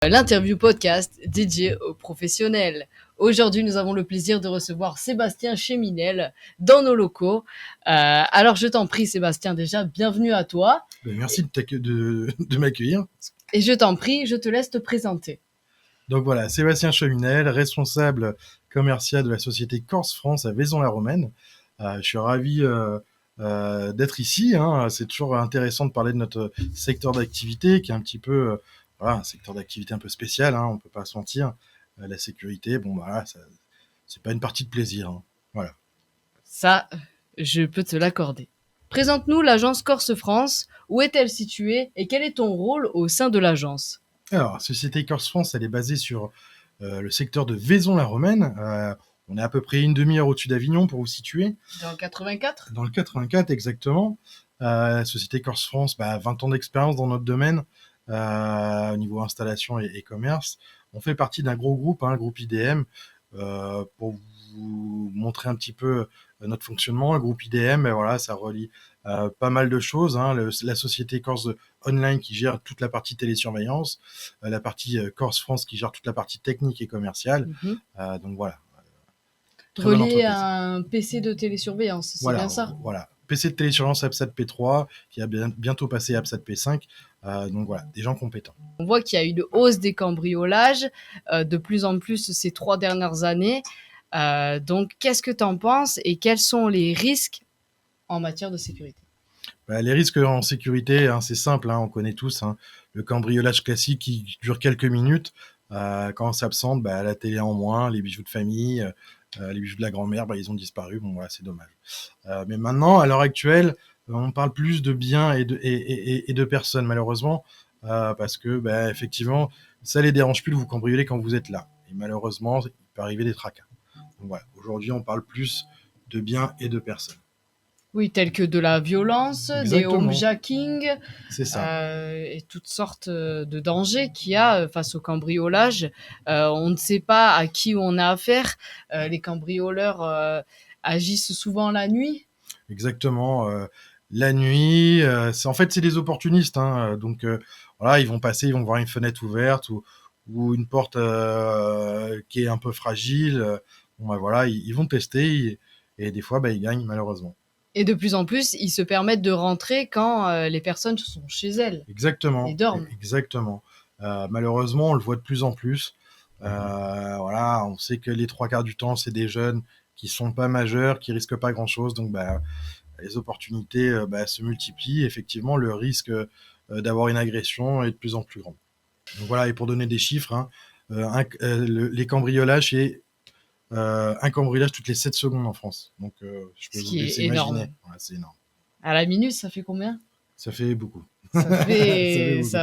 L'interview podcast dédiée aux professionnels. Aujourd'hui, nous avons le plaisir de recevoir Sébastien Cheminel dans nos locaux. Alors, je t'en prie, Sébastien, déjà, bienvenue à toi. Merci de m'accueillir. Et je t'en prie, je te laisse te présenter. Donc voilà, Sébastien Cheminel, responsable commercial de la société Corse France à Vaison-la-Romaine. Je suis ravi d'être ici. C'est toujours intéressant de parler de notre secteur d'activité qui est un petit peu un secteur d'activité un peu spécial. On peut pas se mentir. La sécurité, c'est pas une partie de plaisir. Voilà. Ça, je peux te l'accorder. Présente-nous l'agence Corse France. Où est-elle située et quel est ton rôle au sein de l'agence ? Alors, Société Corse France, elle est basée sur le secteur de Vaison-la-Romaine. On est à peu près une demi-heure au-dessus d'Avignon pour vous situer. Dans le 84 ? Dans le 84, exactement. Société Corse France, 20 ans d'expérience dans notre domaine au niveau installation et commerce. On fait partie d'un gros groupe, groupe IDM. Pour vous montrer un petit peu notre fonctionnement, le groupe IDM, ça relie pas mal de choses. La société Corse Online qui gère toute la partie télésurveillance, la partie Corse France qui gère toute la partie technique et commerciale. Donc voilà. Relié à un PC de télésurveillance, c'est bien ça ? Voilà. PC de télésurveillance APSAT P3 qui a bientôt passé APSAT P5. Donc voilà, des gens compétents. On voit qu'il y a une hausse des cambriolages de plus en plus ces 3 dernières années. Donc, qu'est-ce que tu en penses et quels sont les risques en matière de sécurité ? Les risques en sécurité, c'est simple, on connaît tous. Le cambriolage classique qui dure quelques minutes. Quand on s'absente, la télé en moins, les bijoux de famille, les bijoux de la grand-mère, ils ont disparu. C'est dommage. Mais maintenant, à l'heure actuelle, on parle plus de biens et de personnes, malheureusement, parce que effectivement, ça les dérange plus de vous cambrioler quand vous êtes là. Et malheureusement, il peut arriver des tracas. Donc voilà, aujourd'hui, on parle plus de biens et de personnes. Oui, tels que de la violence, des homejacking, c'est ça. Et toutes sortes de dangers qu'il y a face au cambriolage. On ne sait pas à qui on a affaire. Les cambrioleurs agissent souvent la nuit. Exactement. La nuit, c'est des opportunistes. Donc ils vont passer, ils vont voir une fenêtre ouverte ou une porte qui est un peu fragile. Ils vont tester et des fois, ils gagnent malheureusement. Et de plus en plus, ils se permettent de rentrer quand les personnes sont chez elles. Exactement. Et dorment. Exactement. Malheureusement, on le voit de plus en plus. On sait que les 3/4 du temps, c'est des jeunes qui sont pas majeurs, qui risquent pas grand-chose. Donc, les opportunités se multiplient. Effectivement, le risque d'avoir une agression est de plus en plus grand. Donc voilà, et pour donner des chiffres, les cambriolages, c'est un cambriolage toutes les 7 secondes en France. Donc je peux vous laisser imaginer. C'est énorme. À la minute, ça fait combien ? Ça fait beaucoup. Ça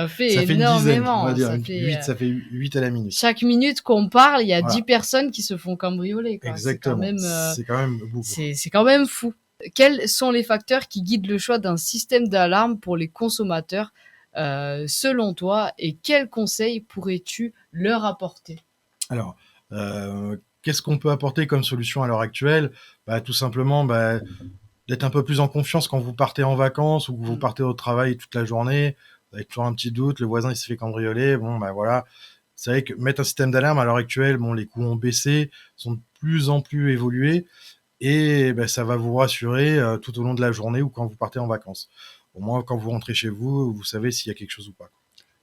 fait énormément. Une dizaine, ça fait 8 à la minute. Chaque minute qu'on parle, il y a 10 personnes qui se font cambrioler. Exactement. C'est quand même beaucoup. C'est quand même fou. Quels sont les facteurs qui guident le choix d'un système d'alarme pour les consommateurs selon toi, et quels conseils pourrais-tu leur apporter ? Alors, qu'est-ce qu'on peut apporter comme solution à l'heure actuelle ? Tout simplement, d'être un peu plus en confiance quand vous partez en vacances ou que vous partez au travail toute la journée. Vous avez toujours un petit doute, le voisin il s'est fait cambrioler. C'est vrai que mettre un système d'alarme à l'heure actuelle, les coûts ont baissé, sont de plus en plus évolués. Et ça va vous rassurer tout au long de la journée ou quand vous partez en vacances. Au moins, quand vous rentrez chez vous, vous savez s'il y a quelque chose ou pas.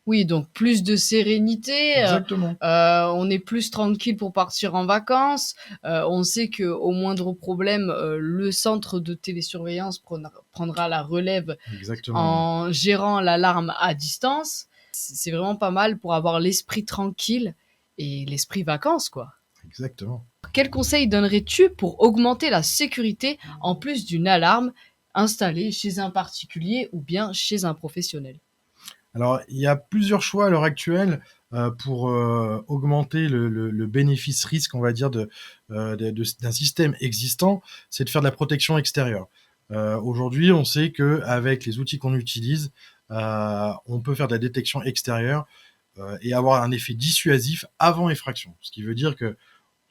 Oui, donc plus de sérénité. Exactement. On est plus tranquille pour partir en vacances. On sait qu'au moindre problème, le centre de télésurveillance prendra la relève. Exactement. En gérant l'alarme à distance. C'est vraiment pas mal pour avoir l'esprit tranquille et l'esprit vacances, quoi. Exactement. Quel conseil donnerais-tu pour augmenter la sécurité en plus d'une alarme installée chez un particulier ou bien chez un professionnel ? Alors, il y a plusieurs choix à l'heure actuelle pour augmenter le bénéfice-risque, on va dire, d'un système existant, c'est de faire de la protection extérieure. Aujourd'hui, on sait qu'avec les outils qu'on utilise, on peut faire de la détection extérieure et avoir un effet dissuasif avant effraction. Ce qui veut dire que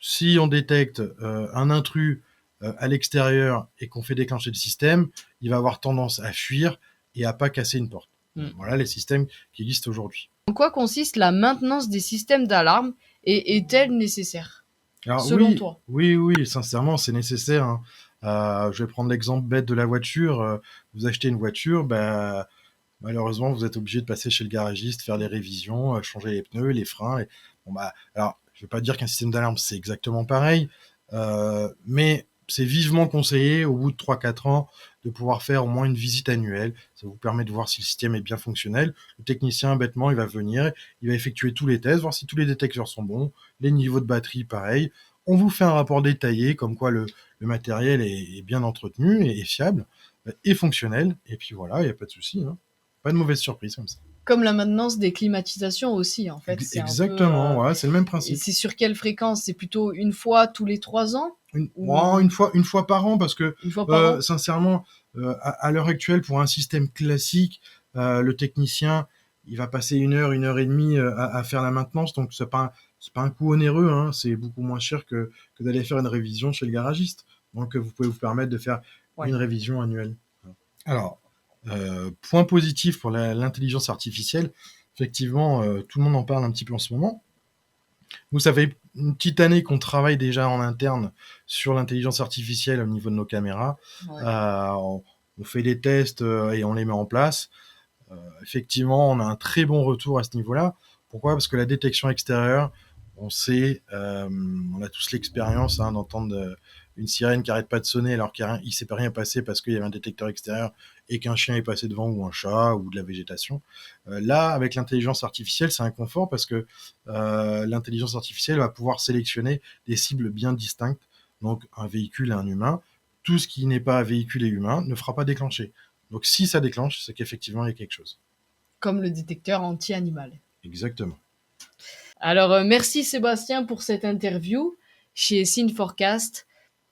si on détecte un intrus à l'extérieur et qu'on fait déclencher le système, il va avoir tendance à fuir et à pas casser une porte. Voilà les systèmes qui existent aujourd'hui. En quoi consiste la maintenance des systèmes d'alarme et est-elle nécessaire, Alors selon oui, toi? oui, oui, sincèrement, c'est nécessaire, hein. Je vais prendre l'exemple bête de la voiture. Vous achetez une voiture, bah, malheureusement, vous êtes obligé de passer chez le garagiste, faire les révisions, changer les pneus, les freins. Bon, bah, alors, je vais pas dire qu'un système d'alarme, c'est exactement pareil, mais c'est vivement conseillé, au bout de 3 4 ans, de pouvoir faire au moins une visite annuelle. Ça vous permet de voir si le système est bien fonctionnel. Le technicien, bêtement, il va venir, il va effectuer tous les tests, voir si tous les détecteurs sont bons, les niveaux de batterie, pareil. On vous fait un rapport détaillé, comme quoi le matériel est bien entretenu et fiable et fonctionnel. Et puis voilà, il n'y a pas de souci, hein. Pas de mauvaise surprise comme ça. Comme la maintenance des climatisations aussi, en fait, c'est un peu. Exactement, ouais, c'est le même Et principe. c'est sur quelle fréquence? C'est plutôt une fois tous les 3 ans ou Une fois par an, parce que une fois par an? sincèrement, à l'heure actuelle, pour un système classique, le technicien, il va passer une heure et demie à faire la maintenance, donc c'est pas un coût onéreux, hein, c'est beaucoup moins cher que d'aller faire une révision chez le garagiste. Donc vous pouvez vous permettre de faire Ouais. une révision annuelle. Alors, point positif pour l'intelligence artificielle, effectivement, tout le monde en parle un petit peu en ce moment. Nous, ça fait une petite année qu'on travaille déjà en interne sur l'intelligence artificielle au niveau de nos caméras. Ouais. On fait des tests et on les met en place. Effectivement, on a un très bon retour à ce niveau-là. Pourquoi? Parce que la détection extérieure, on sait, on a tous l'expérience d'entendre une sirène qui arrête pas de sonner alors qu'il ne s'est pas rien passé parce qu'il y avait un détecteur extérieur et qu'un chien est passé devant ou un chat ou de la végétation. Là, avec l'intelligence artificielle, c'est un confort parce que l'intelligence artificielle va pouvoir sélectionner des cibles bien distinctes, donc un véhicule et un humain. Tout ce qui n'est pas véhicule et humain ne fera pas déclencher. Donc si ça déclenche, c'est qu'effectivement il y a quelque chose. Comme le détecteur anti-animal. Exactement. Alors, merci Sébastien pour cette interview chez Synforecast.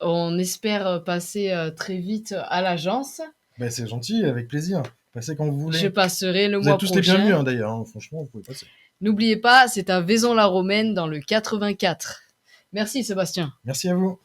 On espère passer très vite à l'agence. Ben, c'est gentil, avec plaisir. Passez quand vous Je voulez. passerai le Vous êtes mois tous les bienvenus, prochain. d'ailleurs, hein. Franchement, vous pouvez passer. N'oubliez pas, c'est à Vaison-la-Romaine dans le 84. Merci Sébastien. Merci à vous.